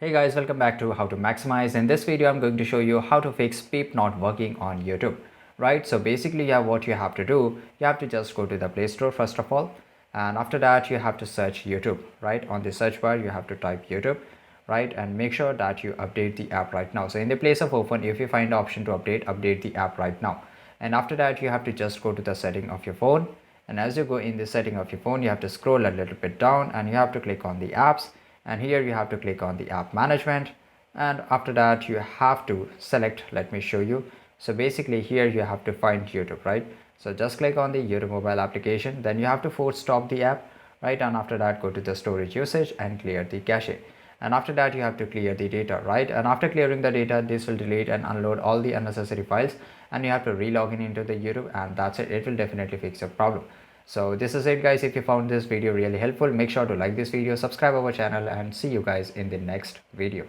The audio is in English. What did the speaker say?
Hey guys, welcome back to How to Maximize. In this video, I'm going to show you how to fix PIP not working on YouTube, right? So basically, what you have to do, you have to just go to the Play Store first of all, and after that, you have to search YouTube, right? On the search bar, you have to type YouTube, right? And make sure that you update the app right now. So in the place of open, if you find the option to update the app right now. And after that, you have to just go to the setting of your phone. And as you go in the setting of your phone, you have to scroll a little bit down and you have to click on the apps, and here you have to click on the app management, and after that you have to select, let me show you. So basically here you have to find YouTube, right? So just click on the YouTube mobile application, then you have to force stop the app, right? And after that go to the storage usage and clear the cache, and after that you have to clear the data, right? And after clearing the data, this will delete and unload all the unnecessary files, and you have to re-log in into the YouTube, and that's it. It will definitely fix your problem. So this is it guys. If you found this video really helpful, make sure to like this video, subscribe our channel, and see you guys in the next video.